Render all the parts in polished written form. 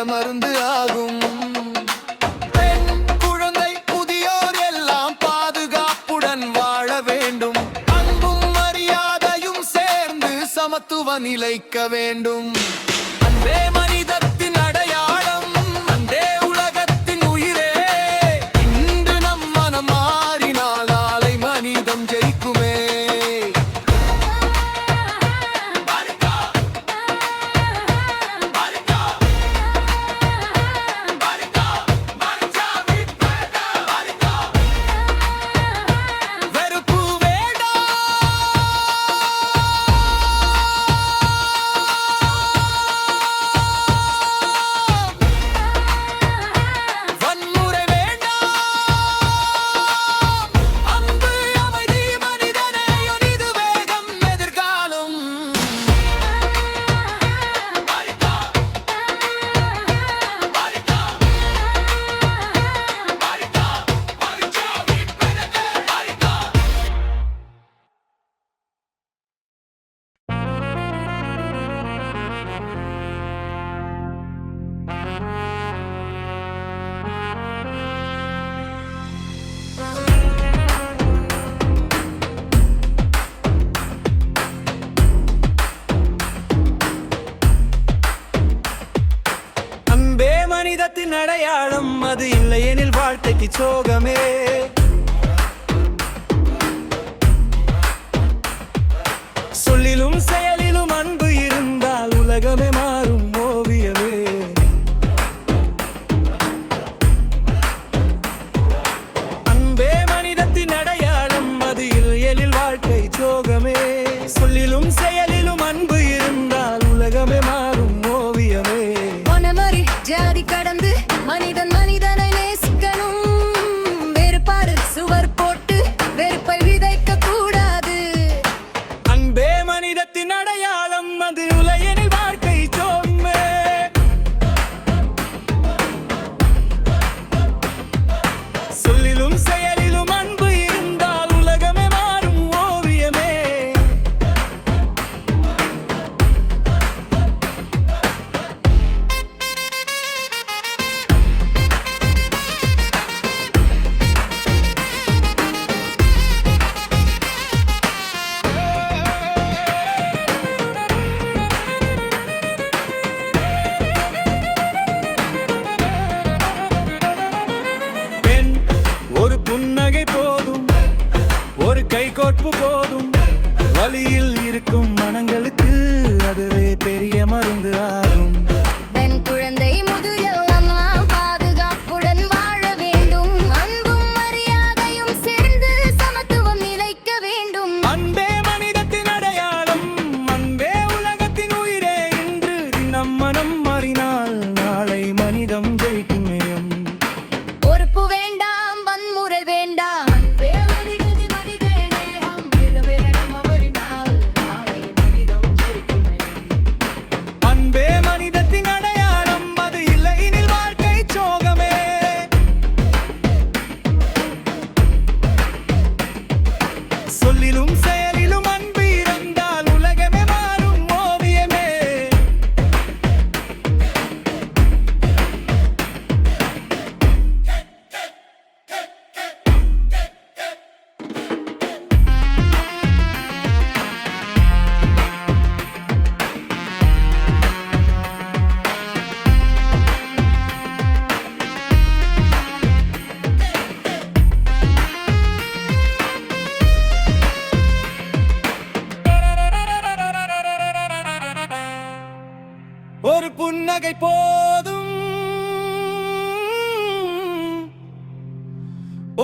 மருந்து ஆகும். பெண் குழந்தை முதியோர் எல்லாம் பாதுகாப்புடன் வாழ வேண்டும். அன்பும் மரியாதையும் சேர்ந்து சமத்துவ நிலைக்க வேண்டும். அன்பே மனிதத்தின் அடையாளம், அன்பே உலகத்தின் உயிரே. இன்று நம் மனம் மாறினால் நாளை மனிதம் ஜெயிக்குமே. மனிதத்தின் அடையாளம், அது இல்லையெனில் வாழ்க்கைக்கு சோகமே. சொல்லிலும் செயலிலும் அன்பு இருந்தால் உலகமே மாறும் ஓவியமே. அன்பே மனிதத்தின் அடையாளம், அது இல்லையெனில் வாழ்க்கை சோகமே. சொல்லிலும் செயலிலும் அன்பு இருந்தால் உலகமே மாறும் ஓவியமே. ஜாதி கடந்து மனிதன் மனிதனை நேசிக்கணும். வேறுபாடு சுவர் போட்டு வெறுப்பை விதைக்க கூடாது. அன்பே மனிதத்தின் அடையாளம், அது உலகினில் வாழ்க்கை சோகமே. சொல்லிலும் செயலிலும் அன்பு இருந்தால் உலகமே மாறும் ஓவியமே. புன்னகை போதும், ஒரு கைகோர்ப்பு போதும். வழியில் இருக்கும் மனங்களுக்கு அதுவே பெரிய மருந்து ஆகும். பெண் குழந்தை முதியோர் பாதுகாப்புடன் வாழ வேண்டும். அன்பும் மரியாதையும் சேர்ந்து சமத்துவம் நிலைக்க வேண்டும். அன்பே மனிதத்தின் அடையாளம், அன்பே உலகத்தின் உயிரே. இன்று நம் மனம் மாறினால் நாளை மனிதம் ஜெயிக்குமே. பொறுப்பு வேண்டாம், வன்முறை வேண்டாம். அன்பே மனிதத்தின் அடையாளம், அது இல்லையெனில் வாழ்க்கை சோகமே. சொல்லிலும் செயலிலும் அன்பு இருந்தால் உலகமே மாறும் ஓவியமே. ஒரு புன்னகை போதும்,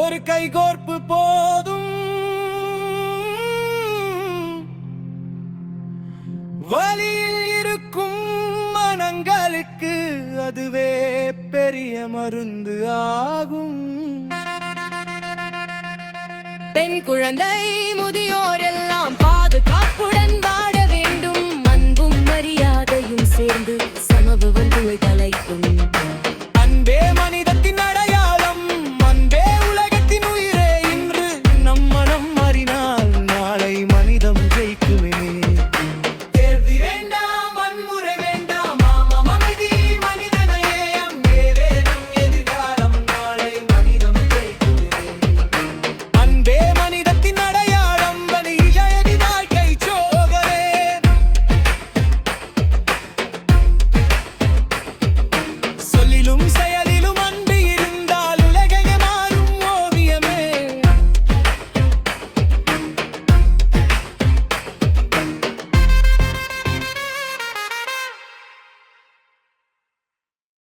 ஒரு கைகோர்ப்பு போதும். வழியில் இருக்கும் மனங்களுக்கு அதுவே பெரிய மருந்து ஆகும். பெண் குழந்தை முதியோர் எல்லாம்